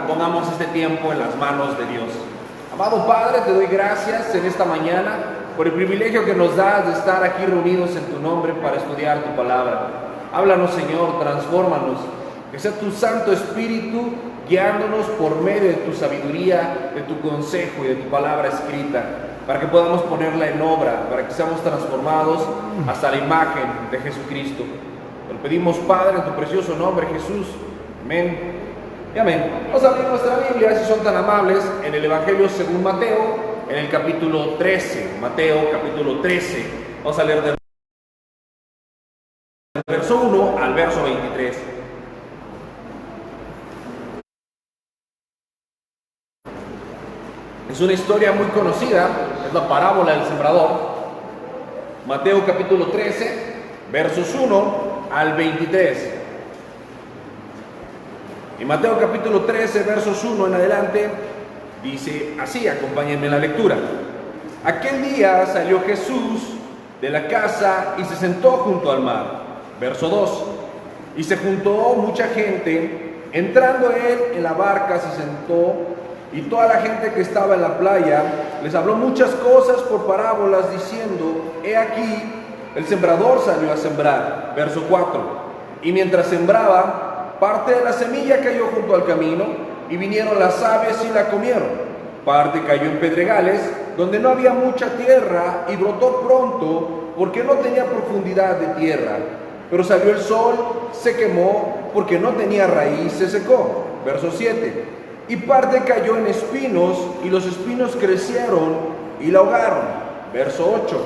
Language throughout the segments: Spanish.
Pongamos este tiempo en las manos de Dios. Amado Padre, te doy gracias en esta mañana por el privilegio que nos das de estar aquí reunidos en tu nombre para estudiar tu palabra. Háblanos, Señor, transfórmanos, que sea tu Santo Espíritu guiándonos por medio de tu sabiduría, de tu consejo y de tu palabra escrita, para que podamos ponerla en obra, para que seamos transformados hasta la imagen de Jesucristo. Te lo pedimos, Padre, en tu precioso nombre, Jesús. Amén. Y amén. Vamos a abrir nuestra Biblia, si son tan amables, en el Evangelio según Mateo, en el capítulo 13. Mateo, capítulo 13. Vamos a leer del verso 1 al verso 23. Es una historia muy conocida, es la parábola del sembrador. Mateo capítulo 13, versos 1 al 23. En Mateo capítulo 13, versos 1 en adelante, dice así, acompáñenme en la lectura. Aquel día salió Jesús de la casa y se sentó junto al mar. Verso 2. Y se juntó mucha gente, entrando él en la barca se sentó, y toda la gente que estaba en la playa les habló muchas cosas por parábolas, diciendo: he aquí, el sembrador salió a sembrar. Verso 4. Y mientras sembraba, parte de la semilla cayó junto al camino, y vinieron las aves y la comieron. Parte cayó en pedregales, donde no había mucha tierra, y brotó pronto, porque no tenía profundidad de tierra. Pero salió el sol, se quemó, porque no tenía raíz, se secó. Verso 7. Y parte cayó en espinos, y los espinos crecieron y la ahogaron. Verso 8.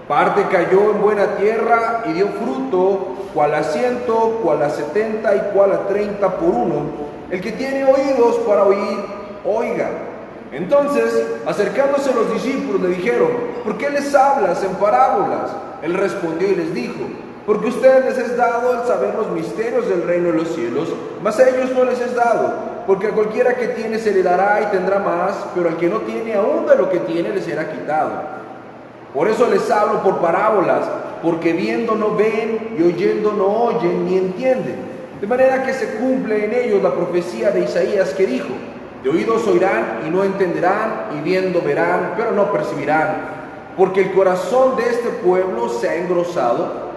Parte cayó en buena tierra y dio fruto, cual a 100, cual a 70 y cual a 30 por uno. El que tiene oídos para oír, oiga. Entonces, acercándose los discípulos, le dijeron: ¿por qué les hablas en parábolas? Él respondió y les dijo: porque a ustedes les es dado el saber los misterios del reino de los cielos, mas a ellos no les es dado. Porque a cualquiera que tiene se le dará y tendrá más, pero al que no tiene, aún de lo que tiene le será quitado. Por eso les hablo por parábolas, porque viendo no ven y oyendo no oyen ni entienden. De manera que se cumple en ellos la profecía de Isaías que dijo: de oídos oirán y no entenderán, y viendo verán, pero no percibirán. Porque el corazón de este pueblo se ha engrosado,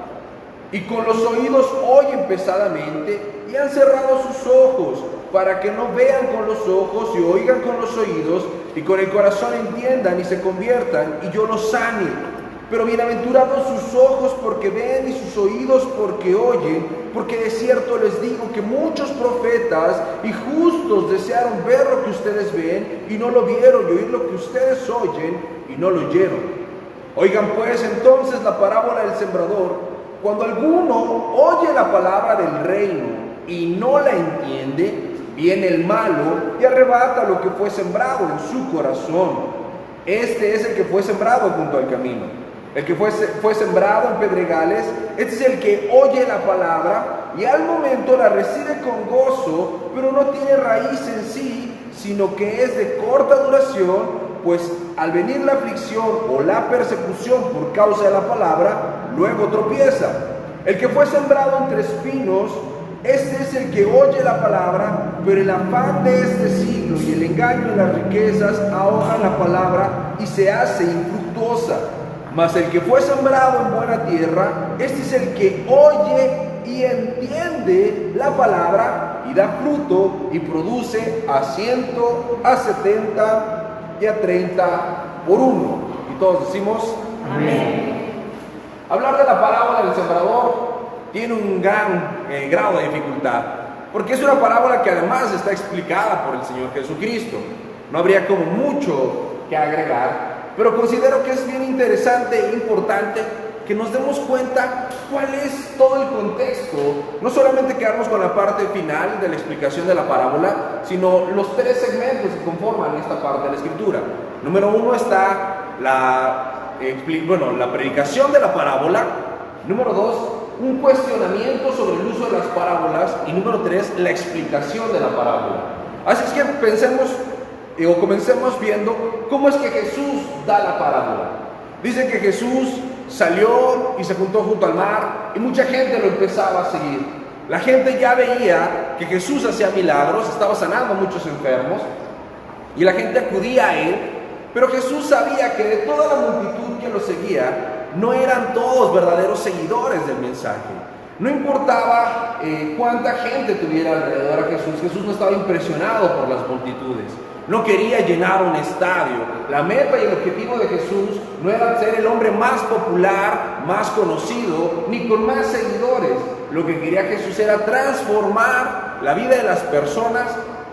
y con los oídos oyen pesadamente, y han cerrado sus ojos, para que no vean con los ojos y oigan con los oídos, y con el corazón entiendan y se conviertan, y yo los sane. Pero bienaventurados sus ojos porque ven, y sus oídos porque oyen, porque de cierto les digo que muchos profetas y justos desearon ver lo que ustedes ven, y no lo vieron, y oír lo que ustedes oyen, y no lo oyeron. Oigan pues entonces la parábola del sembrador. Cuando alguno oye la palabra del reino y no la entiende, viene el malo y arrebata lo que fue sembrado en su corazón. Este es el que fue sembrado junto al camino. El que fue sembrado en pedregales, este es el que oye la palabra y al momento la recibe con gozo, pero no tiene raíz en sí, sino que es de corta duración, pues al venir la aflicción o la persecución por causa de la palabra, luego tropieza. El que fue sembrado entre espinos, este es el que oye la palabra, pero el afán de este siglo y el engaño de las riquezas ahogan la palabra y se hace infructuosa. Mas el que fue sembrado en buena tierra, este es el que oye y entiende la palabra y da fruto y produce a 100, a 70 y a 30 por uno. Y todos decimos amén. Hablar de la parábola del sembrador tiene un gran grado de dificultad, porque es una parábola que además está explicada por el Señor Jesucristo. No habría como mucho que agregar, pero considero que es bien interesante e importante que nos demos cuenta cuál es todo el contexto, no solamente quedarnos con la parte final de la explicación de la parábola, sino los tres segmentos que conforman esta parte de la escritura. Número 1 está la predicación de la parábola. Número 2, un cuestionamiento sobre el uso de las parábolas. Y número 3, la explicación de la parábola. Así es que comencemos viendo cómo es que Jesús da la parábola. Dice que Jesús salió y se juntó junto al mar y mucha gente lo empezaba a seguir. La gente ya veía que Jesús hacía milagros, estaba sanando a muchos enfermos y la gente acudía a él, pero Jesús sabía que de toda la multitud que lo seguía, no eran todos verdaderos seguidores del mensaje. No importaba cuánta gente tuviera alrededor a Jesús, Jesús no estaba impresionado por las multitudes. No quería llenar un estadio. La meta y el objetivo de Jesús no era ser el hombre más popular, más conocido, ni con más seguidores. Lo que quería Jesús era transformar la vida de las personas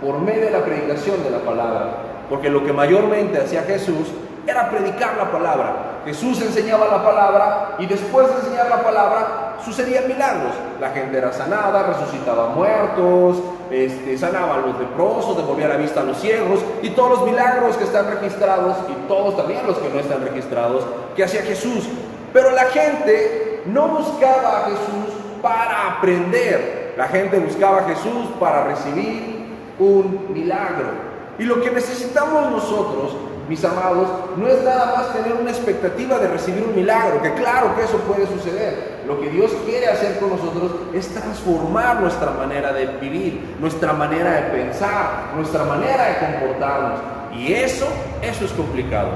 por medio de la predicación de la palabra. Porque lo que mayormente hacía Jesús era predicar la palabra. Jesús enseñaba la palabra y después de enseñar la palabra sucedían milagros. La gente era sanada, resucitaba muertos, sanaba a los leprosos, devolvía la vista a los ciegos y todos los milagros que están registrados y todos también los que no están registrados que hacía Jesús. Pero la gente no buscaba a Jesús para aprender. La gente buscaba a Jesús para recibir un milagro. Y lo que necesitamos nosotros, mis amados, no es nada más tener una expectativa de recibir un milagro, que claro que eso puede suceder. Lo que Dios quiere hacer con nosotros es transformar nuestra manera de vivir, nuestra manera de pensar, nuestra manera de comportarnos. Y eso es complicado.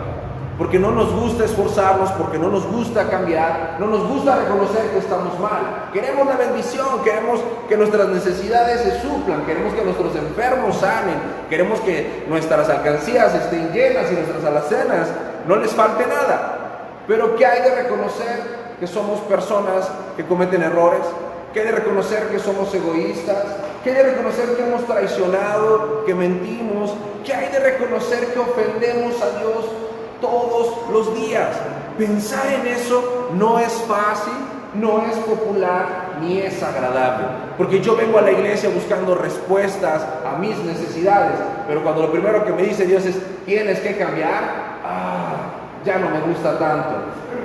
Porque no nos gusta esforzarnos, porque no nos gusta cambiar, no nos gusta reconocer que estamos mal. Queremos la bendición, queremos que nuestras necesidades se suplan, queremos que nuestros enfermos sanen, queremos que nuestras alcancías estén llenas y nuestras alacenas no les falte nada. Pero ¿qué hay de reconocer que somos personas que cometen errores? ¿Qué hay de reconocer que somos egoístas? ¿Qué hay de reconocer que hemos traicionado, que mentimos? ¿Qué hay de reconocer que ofendemos a Dios todos los días? Pensar en eso no es fácil, no es popular, ni es agradable. Porque yo vengo a la iglesia buscando respuestas a mis necesidades, pero cuando lo primero que me dice Dios es, tienes que cambiar, ya no me gusta tanto.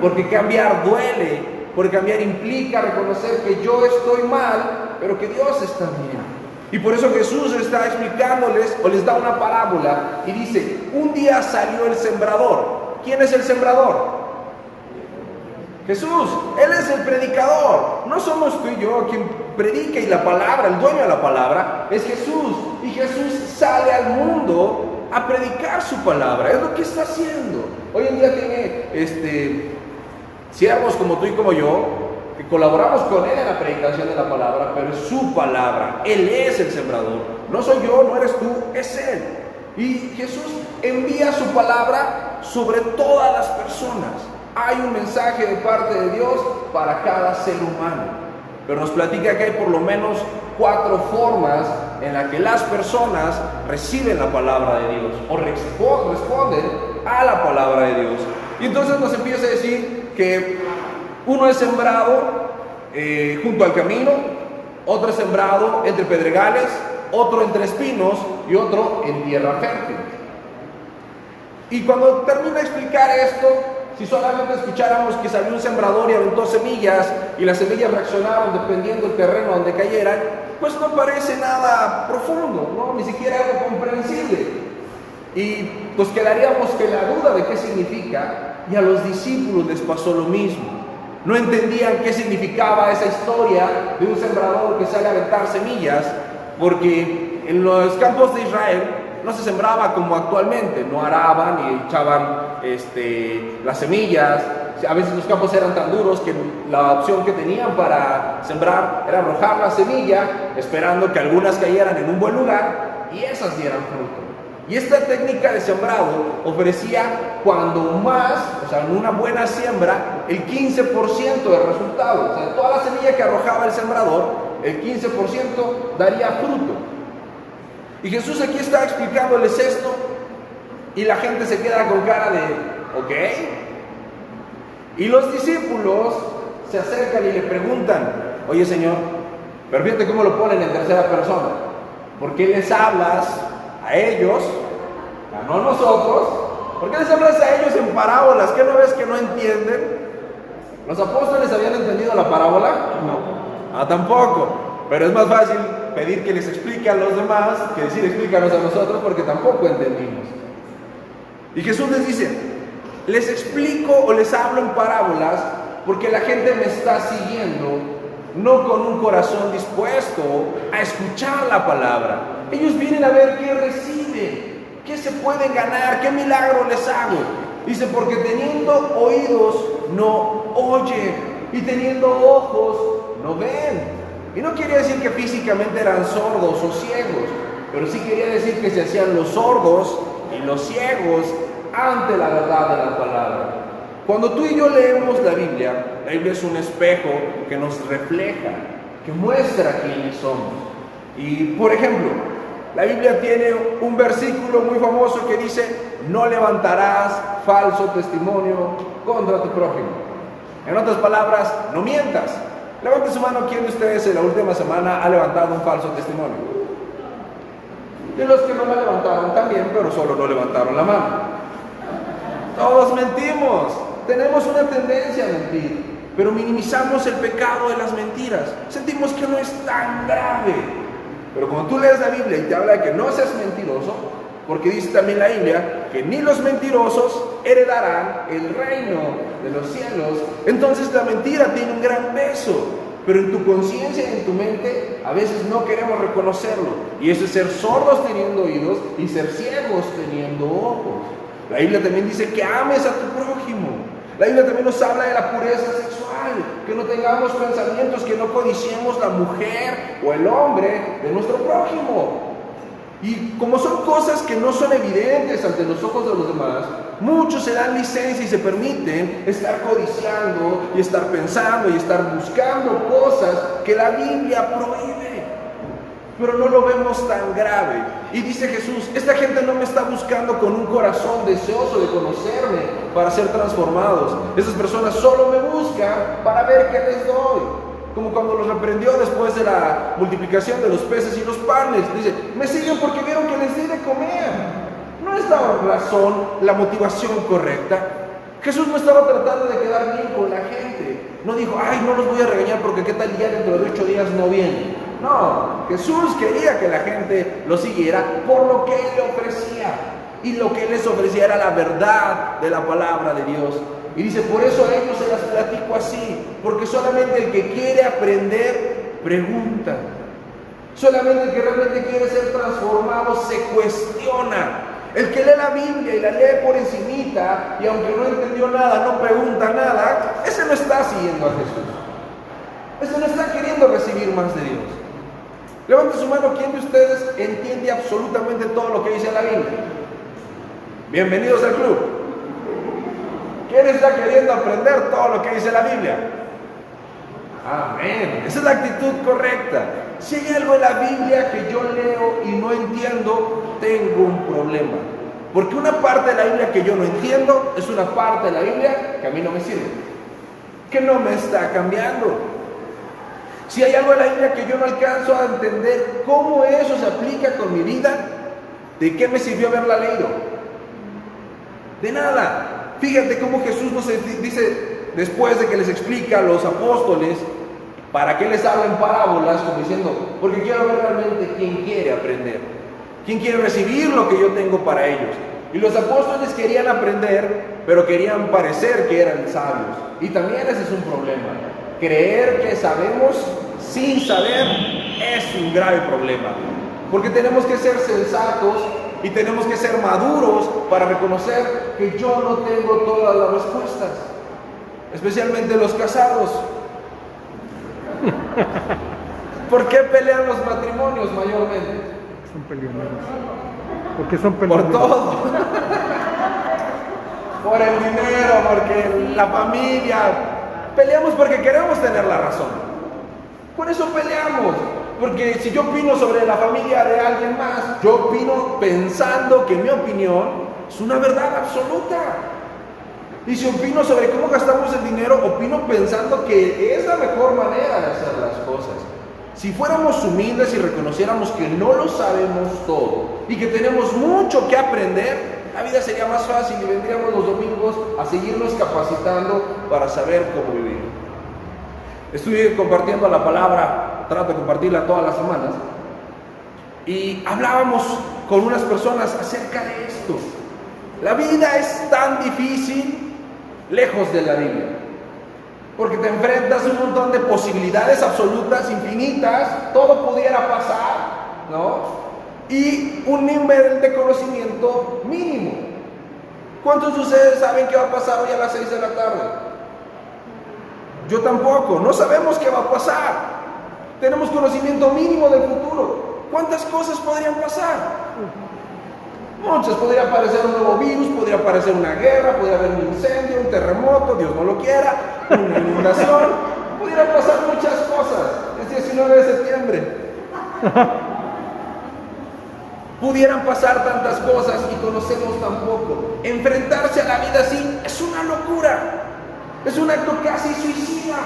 Porque cambiar duele, porque cambiar implica reconocer que yo estoy mal, pero que Dios está bien. Y por eso Jesús está explicándoles, o les da una parábola, y dice, un día salió el sembrador. ¿Quién es el sembrador? Jesús. Él es el predicador. No somos tú y yo quien predica, y la palabra, el dueño de la palabra, es Jesús. Y Jesús sale al mundo a predicar su palabra. Es lo que está haciendo. Hoy en día tiene siervos como tú y como yo, que colaboramos con Él en la predicación de la palabra, pero es su palabra. Él es el sembrador. No soy yo, no eres tú, es Él. Y Jesús envía su palabra sobre todas las personas. Hay un mensaje de parte de Dios para cada ser humano. Pero nos platica que hay por lo menos 4 formas en las que las personas reciben la palabra de Dios o responden a la palabra de Dios. Y entonces nos empieza a decir que uno es sembrado junto al camino, otro es sembrado entre pedregales, otro entre espinos y otro en tierra fértil. Y cuando termina de explicar esto, si solamente escucháramos que salió un sembrador y aventó semillas y las semillas reaccionaron dependiendo del terreno donde cayeran, pues no parece nada profundo, ¿no? Ni siquiera algo comprensible. Y pues quedaríamos con la duda de qué significa, y a los discípulos les pasó lo mismo. No entendían qué significaba esa historia de un sembrador que sale a aventar semillas, porque en los campos de Israel no se sembraba como actualmente, no araban y echaban las semillas. A veces los campos eran tan duros que la opción que tenían para sembrar era arrojar la semilla, esperando que algunas cayeran en un buen lugar y esas dieran fruto. Y esta técnica de sembrado ofrecía cuando más, o sea, en una buena siembra, el 15% de resultado. O sea, de toda la semilla que arrojaba el sembrador, el 15% daría fruto. Y Jesús aquí está explicándoles esto y la gente se queda con cara de, ¿ok? Y los discípulos se acercan y le preguntan, oye Señor, pero fíjate cómo lo ponen en tercera persona. ¿Por qué les hablas a ellos, no a nosotros? ¿Por qué les hablas a ellos en parábolas? ¿Qué no ves que no entienden? ¿Los apóstoles habían entendido la parábola? No. Tampoco. Pero es más fácil pedir que les explique a los demás que decir explícanos a nosotros, porque tampoco entendimos. Y Jesús les dice, les explico o les hablo en parábolas porque la gente me está siguiendo no con un corazón dispuesto a escuchar la palabra. Ellos vienen a ver qué reciben, qué se pueden ganar, qué milagro les hago. Dice, porque teniendo oídos no oyen y teniendo ojos no ven. Y no quería decir que físicamente eran sordos o ciegos, pero sí quería decir que se hacían los sordos y los ciegos ante la verdad de la palabra. Cuando tú y yo leemos la Biblia es un espejo que nos refleja, que muestra quiénes somos. Y por ejemplo, la Biblia tiene un versículo muy famoso que dice: no levantarás falso testimonio contra tu prójimo. En otras palabras, no mientas. Levante su mano, ¿quién de ustedes en la última semana ha levantado un falso testimonio? Y los que no la levantaron también, pero solo no levantaron la mano. Todos mentimos, tenemos una tendencia a mentir, pero minimizamos el pecado de las mentiras. Sentimos que no es tan grave. Pero cuando tú lees la Biblia y te habla de que no seas mentiroso, porque dice también la Biblia que ni los mentirosos heredarán el reino de los cielos, entonces la mentira tiene un gran peso. Pero en tu conciencia y en tu mente a veces no queremos reconocerlo. Y eso es ser sordos teniendo oídos y ser ciegos teniendo ojos. La Biblia también dice que ames a tu prójimo. La Biblia también nos habla de la pureza sexual, que no tengamos pensamientos, que no codiciemos la mujer o el hombre de nuestro prójimo. Y como son cosas que no son evidentes ante los ojos de los demás, muchos se dan licencia y se permiten estar codiciando y estar pensando y estar buscando cosas que la Biblia prohíbe. Pero no lo vemos tan grave. Y dice Jesús, esta gente no me está buscando con un corazón deseoso de conocerme para ser transformados. Esas personas solo me buscan para ver qué les doy. Como cuando los reprendió después de la multiplicación de los peces y los panes. Dice, me siguen porque vieron que les di de comer. No es la razón, la motivación correcta. Jesús no estaba tratando de quedar bien con la gente. No dijo, ay, no los voy a regañar porque qué tal día dentro de 8 días no vienen. No, Jesús quería que la gente lo siguiera por lo que Él le ofrecía. Y lo que Él les ofrecía era la verdad de la palabra de Dios. Y dice, por eso a ellos se las platico así, porque solamente el que quiere aprender, pregunta. Solamente el que realmente quiere ser transformado, se cuestiona. El que lee la Biblia y la lee por encimita, y aunque no entendió nada, no pregunta nada, ese no está siguiendo a Jesús. Ese no está queriendo recibir más de Dios. Levante su mano, ¿quién de ustedes entiende absolutamente todo lo que dice la Biblia? Bienvenidos al club. ¿Quién está queriendo aprender todo lo que dice la Biblia? Amén. Esa es la actitud correcta. Si hay algo en la Biblia que yo leo y no entiendo, tengo un problema. Porque una parte de la Biblia que yo no entiendo es una parte de la Biblia que a mí no me sirve, que no me está cambiando. Si hay algo en la Biblia que yo no alcanzo a entender cómo eso se aplica con mi vida, ¿de qué me sirvió haberla leído? De nada. Fíjate cómo Jesús nos dice, después de que les explica a los apóstoles, para qué les habla en parábolas, como diciendo, porque quiero ver realmente quién quiere aprender, quién quiere recibir lo que yo tengo para ellos. Y los apóstoles querían aprender, pero querían parecer que eran sabios. Y también ese es un problema. Creer que sabemos sin saber es un grave problema. Porque tenemos que ser sensatos y tenemos que ser maduros para reconocer que yo no tengo todas las respuestas. Especialmente los casados. ¿Por qué pelean los matrimonios mayormente? Son peleoneros. ¿Por qué son peleoneros? Por todo. Por el dinero, porque la familia. Peleamos porque queremos tener la razón. Por eso peleamos. Porque si yo opino sobre la familia de alguien más, yo opino pensando que mi opinión es una verdad absoluta. Y si opino sobre cómo gastamos el dinero, opino pensando que es la mejor manera de hacer las cosas. Si fuéramos humildes y reconociéramos que no lo sabemos todo y que tenemos mucho que aprender, la vida sería más fácil y vendríamos los domingos a seguirnos capacitando para saber cómo vivir. Estuve compartiendo la palabra, trato de compartirla todas las semanas, y hablábamos con unas personas acerca de esto. La vida es tan difícil lejos de la Biblia. Porque te enfrentas a un montón de posibilidades absolutas, infinitas, todo pudiera pasar, ¿no? Y un nivel de conocimiento mínimo. ¿Cuántos de ustedes saben qué va a pasar hoy a las 6 de la tarde? Yo tampoco, no sabemos qué va a pasar. Tenemos conocimiento mínimo del futuro. ¿Cuántas cosas podrían pasar? Muchas. Podría aparecer un nuevo virus, podría aparecer una guerra, podría haber un incendio, un terremoto, Dios no lo quiera, una inundación. Pudieran pasar muchas cosas. Es 19 de septiembre. Pudieran pasar tantas cosas y conocemos tan poco. Enfrentarse a la vida así es una locura. Es un acto casi suicida.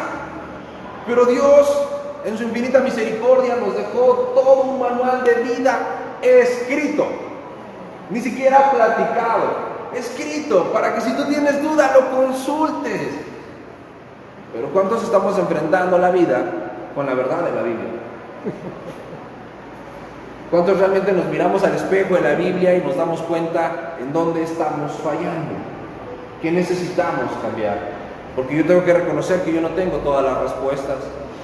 Pero Dios, en su infinita misericordia, nos dejó todo un manual de vida escrito. Ni siquiera platicado, escrito, para que si tú tienes duda lo consultes. Pero ¿cuántos estamos enfrentando la vida con la verdad de la Biblia? ¿Cuántos realmente nos miramos al espejo de la Biblia y nos damos cuenta en dónde estamos fallando? ¿Qué necesitamos cambiar? Porque yo tengo que reconocer que yo no tengo todas las respuestas,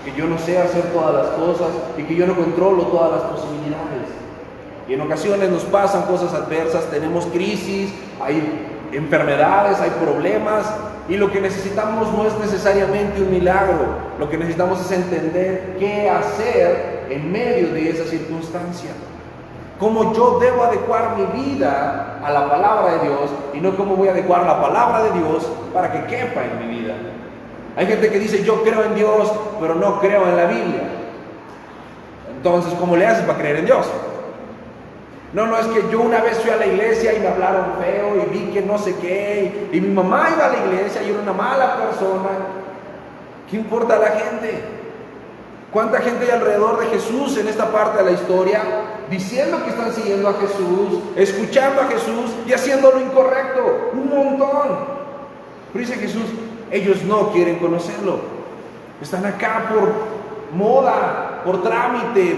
que yo no sé hacer todas las cosas y que yo no controlo todas las posibilidades. Y en ocasiones nos pasan cosas adversas, tenemos crisis, hay enfermedades, hay problemas, y lo que necesitamos no es necesariamente un milagro, lo que necesitamos es entender qué hacer en medio de esa circunstancia. Cómo yo debo adecuar mi vida a la palabra de Dios y no cómo voy a adecuar la palabra de Dios para que quepa en mi vida. Hay gente que dice yo creo en Dios, pero no creo en la Biblia. Entonces, ¿cómo le haces para creer en Dios? No, es que yo una vez fui a la iglesia y me hablaron feo y vi que no sé qué, y mi mamá iba a la iglesia y era una mala persona. ¿Qué importa a la gente? ¿Cuánta gente hay alrededor de Jesús en esta parte de la historia diciendo que están siguiendo a Jesús, escuchando a Jesús y haciendo lo incorrecto? Un montón. Pero dice Jesús, ellos no quieren conocerlo. Están acá por moda, por trámite,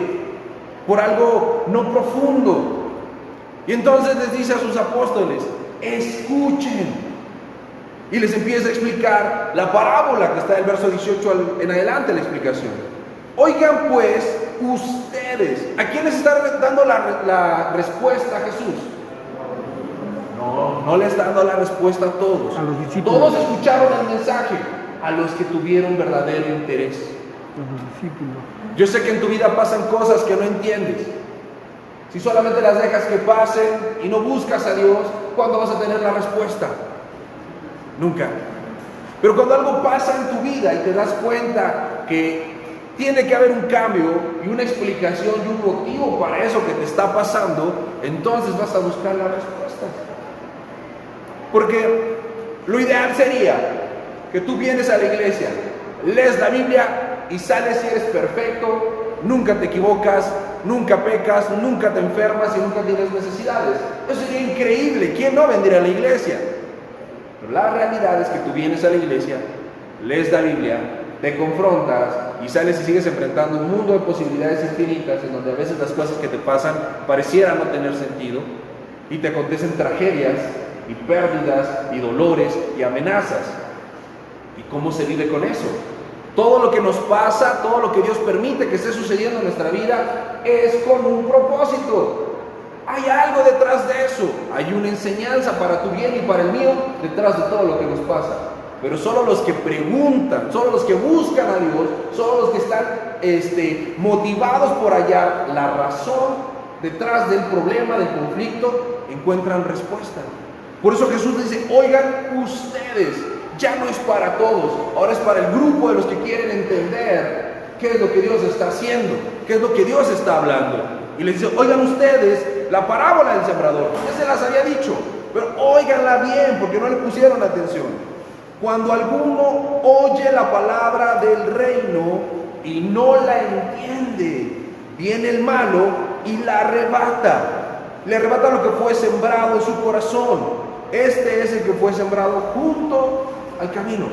por algo no profundo. Y entonces les dice a sus apóstoles, escuchen. Y les empieza a explicar la parábola que está del verso 18 en adelante, la explicación. Oigan pues ustedes, ¿a quién les está dando la respuesta a Jesús? No le está dando la respuesta a todos. A los discípulos. Todos escucharon el mensaje, a los que tuvieron verdadero interés. A los discípulos. Yo sé que en tu vida pasan cosas que no entiendes. Si solamente las dejas que pasen y no buscas a Dios, ¿cuándo vas a tener la respuesta? Nunca. Pero cuando algo pasa en tu vida y te das cuenta que tiene que haber un cambio y una explicación y un motivo para eso que te está pasando, entonces vas a buscar la respuesta. Porque lo ideal sería que tú vienes a la iglesia, lees la Biblia y sales y eres perfecto, nunca te equivocas, nunca pecas, nunca te enfermas y nunca tienes necesidades. Eso sería increíble. ¿Quién no vendría a la iglesia? Pero la realidad es que tú vienes a la iglesia, lees la Biblia, te confrontas y sales y sigues enfrentando un mundo de posibilidades infinitas en donde a veces las cosas que te pasan parecieran no tener sentido y te acontecen tragedias y pérdidas y dolores y amenazas. ¿Y cómo se vive con eso? Todo lo que nos pasa, todo lo que Dios permite que esté sucediendo en nuestra vida es con un propósito. Hay algo detrás de eso. Hay una enseñanza para tu bien y para el mío detrás de todo lo que nos pasa. Pero solo los que preguntan, solo los que buscan a Dios, solo los que están motivados por hallar la razón detrás del problema, del conflicto, encuentran respuesta. Por eso Jesús dice, oigan ustedes, ya no es para todos, ahora es para el grupo de los que quieren entender qué es lo que Dios está haciendo, qué es lo que Dios está hablando. Y les dice, oigan ustedes la parábola del sembrador, ya se las había dicho, pero óiganla bien porque no le pusieron atención. Cuando alguno oye la palabra del reino y no la entiende, viene el malo y la arrebata. Le arrebata lo que fue sembrado en su corazón. Este es el que fue sembrado junto al camino.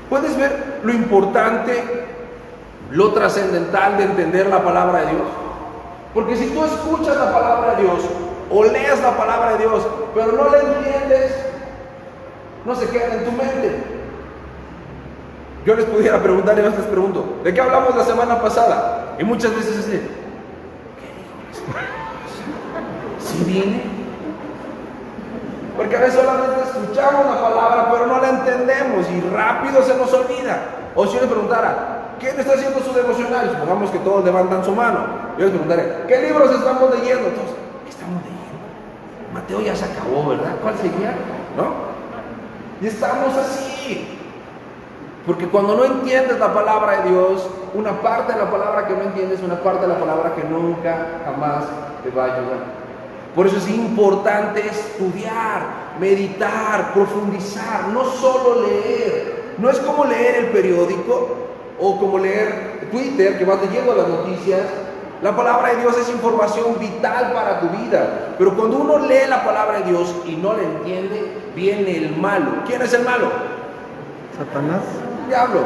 ¿Puedes ver lo importante, lo trascendental de entender la palabra de Dios? Porque si tú escuchas la palabra de Dios o lees la palabra de Dios, pero no la entiendes, no se queda en tu mente. Yo les pudiera preguntar y a veces les pregunto, ¿de qué hablamos la semana pasada? Y muchas veces es de, ¿qué dijo? ¿Sí viene? Porque a veces solamente escuchamos la palabra, pero no la entendemos y rápido se nos olvida. O si yo les preguntara, ¿quién está haciendo su devocional? Supongamos que todos levantan su mano. Yo les preguntaré, ¿qué libros estamos leyendo? Todos, ¿qué estamos leyendo? Mateo ya se acabó, ¿verdad? ¿Cuál seguía? ¿No? Y estamos así. Porque cuando no entiendes la palabra de Dios, una parte de la palabra que no entiendes, una parte de la palabra que nunca, jamás te va a ayudar. Por eso es importante estudiar, meditar, profundizar, no solo leer. No es como leer el periódico o como leer Twitter, que vas leyendo las noticias. La palabra de Dios es información vital para tu vida. Pero cuando uno lee la palabra de Dios y no la entiende, viene el malo. ¿Quién es el malo? Satanás. El diablo.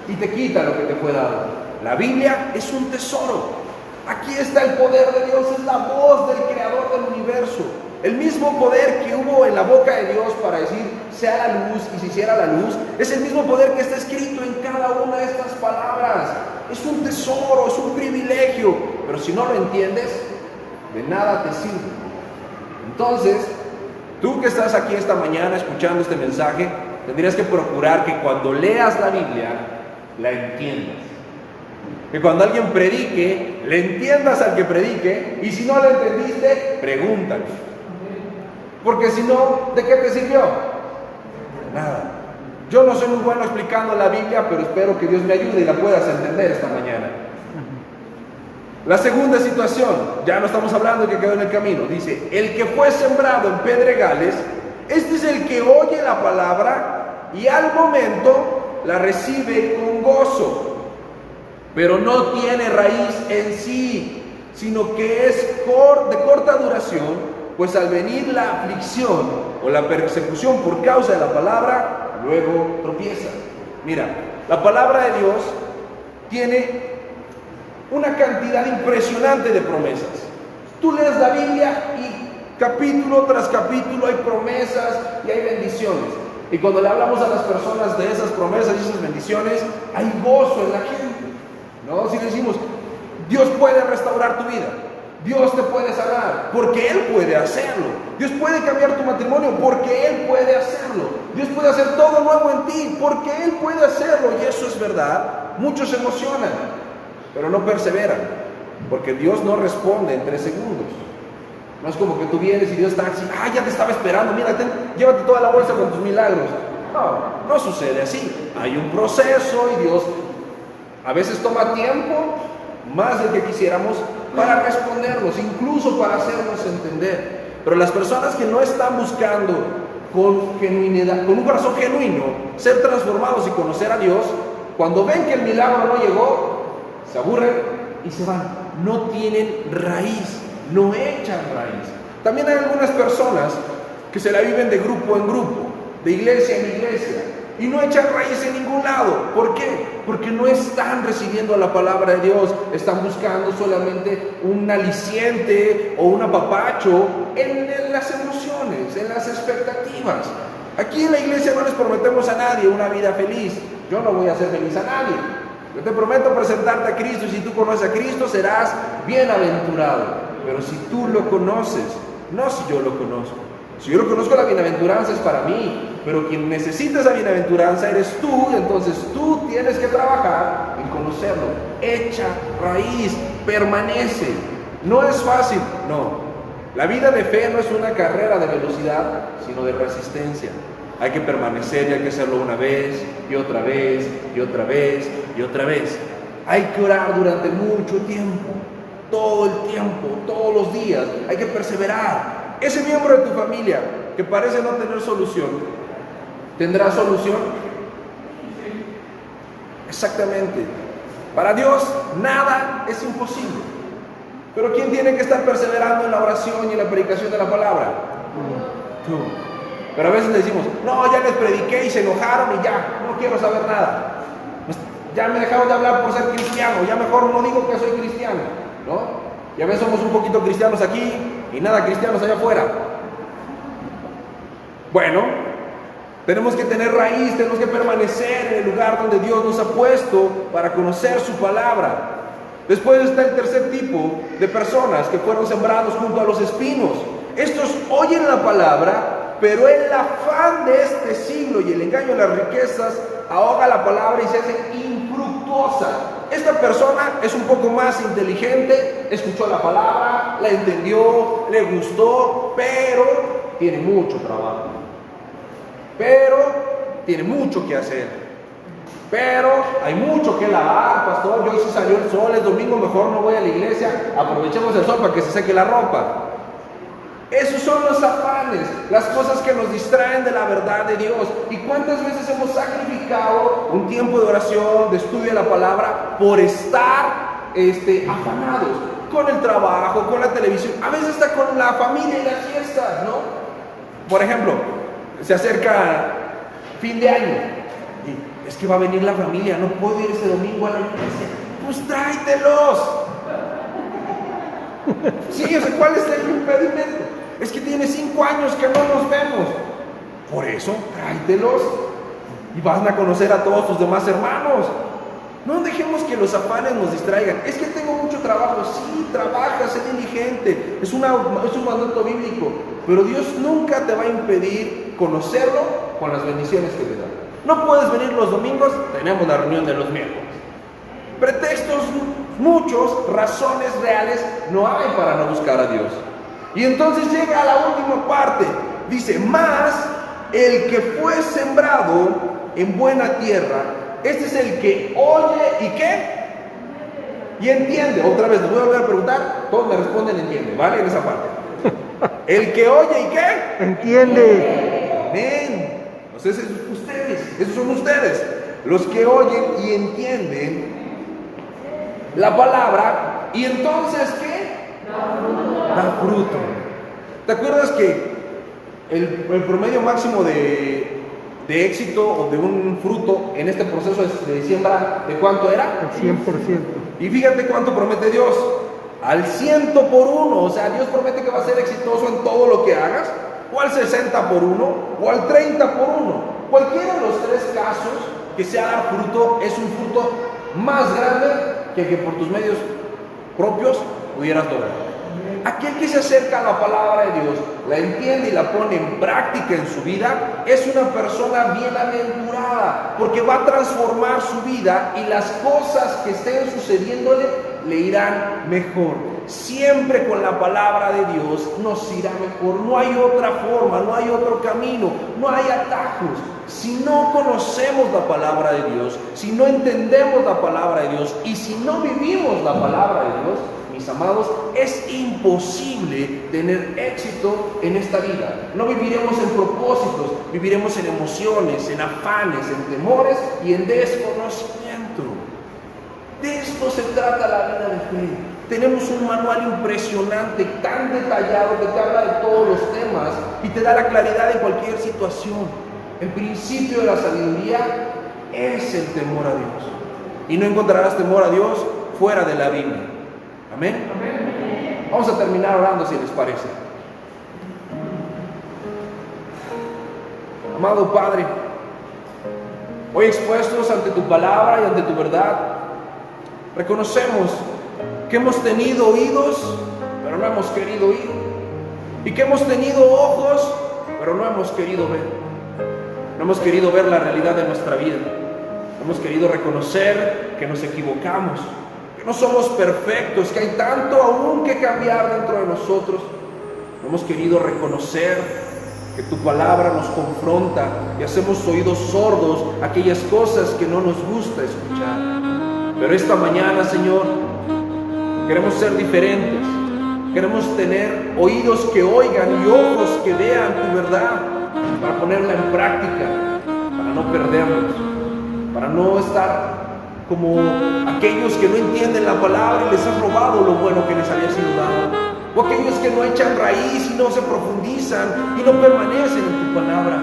Y te quita lo que te fue dado. La Biblia es un tesoro. Aquí está el poder de Dios, es la voz del creador del universo. El mismo poder que hubo en la boca de Dios para decir, sea la luz, y se hiciera la luz, es el mismo poder que está escrito en cada una de estas palabras. Es un tesoro, es un privilegio, pero si no lo entiendes, de nada te sirve. Entonces, tú que estás aquí esta mañana escuchando este mensaje, tendrías que procurar que cuando leas la Biblia, la entiendas. Que cuando alguien predique, le entiendas al que predique, y si no lo entendiste, pregúntale. Porque si no, ¿de qué te sirvió? De nada. Yo no soy muy bueno explicando la Biblia, pero espero que Dios me ayude y la puedas entender esta mañana. La segunda situación, ya no estamos hablando de que quedó en el camino, dice, el que fue sembrado en pedregales, este es el que oye la palabra y al momento la recibe con gozo. Pero no tiene raíz en sí, sino que es de corta duración, pues al venir la aflicción o la persecución por causa de la palabra, luego tropieza. Mira, la palabra de Dios tiene una cantidad impresionante de promesas. Tú lees la Biblia y capítulo tras capítulo hay promesas y hay bendiciones. Y cuando le hablamos a las personas de esas promesas y esas bendiciones, hay gozo en la gente. ¿No? Si decimos, Dios puede restaurar tu vida, Dios te puede sanar, porque Él puede hacerlo. Dios puede cambiar tu matrimonio, porque Él puede hacerlo. Dios puede hacer todo nuevo en ti, porque Él puede hacerlo. Y eso es verdad. Muchos se emocionan, pero no perseveran, porque Dios no responde en 3 segundos. No es como que tú vienes y Dios está así, ya te estaba esperando, mira, llévate toda la bolsa con tus milagros. No sucede así. Hay un proceso y Dios a veces toma tiempo, más del que quisiéramos, para respondernos, incluso para hacernos entender. Pero las personas que no están buscando con genuinidad, con un corazón genuino, ser transformados y conocer a Dios, cuando ven que el milagro no llegó, se aburren y se van. No tienen raíz, no echan raíz. También hay algunas personas que se la viven de grupo en grupo, de iglesia en iglesia, y no echan raíz en ningún lado. ¿Por qué? Porque no están recibiendo la palabra de Dios, están buscando solamente un aliciente o un apapacho en las emociones, en las expectativas. Aquí en la iglesia no les prometemos a nadie una vida feliz. Yo no voy a hacer feliz a nadie. Yo te prometo presentarte a Cristo, y si tú conoces a Cristo serás bienaventurado. Pero si tú lo conoces, no si yo lo conozco. Si yo lo conozco, la bienaventuranza es para mí, pero quien necesita esa bienaventuranza eres tú, y entonces tú tienes que trabajar en conocerlo. Echa raíz, permanece. No es fácil, no. La vida de fe no es una carrera de velocidad, sino de resistencia. Hay que permanecer y hay que hacerlo una vez, y otra vez, y otra vez, y otra vez. Hay que orar durante mucho tiempo, todo el tiempo, todos los días. Hay que perseverar. Ese miembro de tu familia que parece no tener solución, ¿tendrá solución? Exactamente. Para Dios nada es imposible. Pero ¿quién tiene que estar perseverando en la oración y en la predicación de la palabra? Tú. Pero a veces le decimos, no, ya les prediqué y se enojaron y ya, no quiero saber nada. Ya me dejaron de hablar por ser cristiano, ya mejor no digo que soy cristiano, ¿no? Y a veces somos un poquito cristianos aquí y nada cristianos allá afuera. Bueno, Tenemos que tener raíz, tenemos que permanecer en el lugar donde Dios nos ha puesto para conocer su palabra. Después está el tercer tipo de personas que fueron sembrados junto a los espinos. Estos oyen la palabra, pero el afán de este siglo y el engaño de las riquezas ahoga la palabra y se hace infructuosa. Esta persona es un poco más inteligente, escuchó la palabra, la entendió, le gustó, pero tiene mucho trabajo. Pero tiene mucho que hacer. Pero hay mucho que lavar, pastor. Yo, si salió el sol, el domingo mejor no voy a la iglesia. Aprovechemos el sol para que se seque la ropa. Esos son los afanes, las cosas que nos distraen de la verdad de Dios. ¿Y cuántas veces hemos sacrificado un tiempo de oración, de estudio de la palabra, por estar afanados con el trabajo, con la televisión, a veces hasta con la familia y las fiestas, ¿no? Por ejemplo, se acerca fin de año y es que va a venir la familia, no puedo ir ese domingo a la iglesia. Pues tráetelos. Sí, o sea, ¿cuál es el impedimento? Es que tiene 5 años que no nos vemos. Por eso, tráetelos y van a conocer a todos tus demás hermanos. No dejemos que los afanes nos distraigan. Es que tengo mucho trabajo. Sí, trabaja, sé diligente. Es un mandato bíblico. Pero Dios nunca te va a impedir conocerlo con las bendiciones que te da. No puedes venir los domingos, tenemos la reunión de los miércoles. Pretextos muchos, razones reales no hay para no buscar a Dios. Y entonces llega a la última parte. Dice, más el que fue sembrado en buena tierra, este es el que oye y ¿qué? Y entiende. Otra vez, les voy a volver a preguntar, todos me responden entiende, ¿vale? En esa parte. El que oye y ¿qué? Entiende. Amén. Entonces, esos son ustedes, los que oyen y entienden la palabra, y entonces ¿qué? Da fruto. ¿Te acuerdas que el promedio máximo de éxito o de un fruto en este proceso de siembra, ¿de cuánto era? El 100%. Y fíjate cuánto promete Dios, al 100 por 1, o sea, Dios promete que va a ser exitoso en todo lo que hagas, o al 60 por 1, o al 30 por 1. Cualquiera de los tres casos que sea dar fruto es un fruto más grande que por tus medios propios pudieras lograr. Aquel que se acerca a la palabra de Dios, la entiende y la pone en práctica en su vida, es una persona bienaventurada, porque va a transformar su vida y las cosas que estén sucediéndole le irán mejor. Siempre con la palabra de Dios nos irá mejor. No hay otra forma, no hay otro camino, no hay atajos. Si no conocemos la palabra de Dios, si no entendemos la palabra de Dios y si no vivimos la palabra de Dios, mis amados, es imposible tener éxito en esta vida. No viviremos en propósitos, viviremos en emociones, en afanes, en temores y en desconocimiento. De esto se trata la vida de fe. Tenemos un manual impresionante, tan detallado, que te habla de todos los temas y te da la claridad en cualquier situación. El principio de la sabiduría es el temor a Dios. Y no encontrarás temor a Dios fuera de la Biblia. Amén. Vamos a terminar orando, si les parece. Amado Padre, hoy expuestos ante tu palabra y ante tu verdad, reconocemos que hemos tenido oídos, pero no hemos querido oír, y que hemos tenido ojos, pero no hemos querido ver. No hemos querido ver la realidad de nuestra vida. No hemos querido reconocer que nos equivocamos, que no somos perfectos, que hay tanto aún que cambiar dentro de nosotros. No hemos querido reconocer que tu palabra nos confronta y hacemos oídos sordos a aquellas cosas que no nos gusta escuchar. Pero esta mañana, Señor, queremos ser diferentes. Queremos tener oídos que oigan y ojos que vean tu verdad, para ponerla en práctica, para no perdernos, para no estar como aquellos que no entienden la palabra y les has robado lo bueno que les había sido dado, o aquellos que no echan raíz y no se profundizan y no permanecen en tu palabra,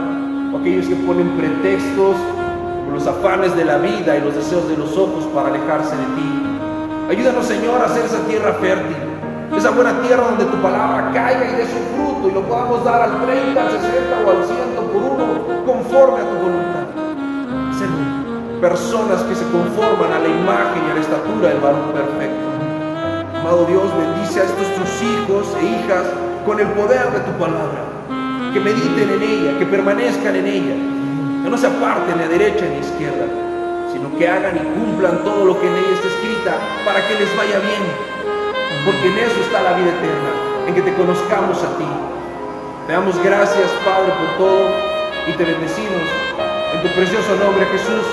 o aquellos que ponen pretextos como los afanes de la vida y los deseos de los ojos para alejarse de ti. Ayúdanos, Señor, a hacer esa tierra fértil, esa buena tierra donde tu palabra caiga y dé su fruto y lo podamos dar al 30, al 60 o al 100 por 1, conforme a tu voluntad. Ser personas que se conforman a la imagen y a la estatura del varón perfecto. Amado Dios, bendice a estos tus hijos e hijas con el poder de tu palabra. Que mediten en ella, que permanezcan en ella, que no se aparten ni a derecha ni a izquierda, sino que hagan y cumplan todo lo que en ella está escrita para que les vaya bien. Porque en eso está la vida eterna, en que te conozcamos a ti. Te damos gracias, Padre, por todo y te bendecimos en tu precioso nombre, Jesús.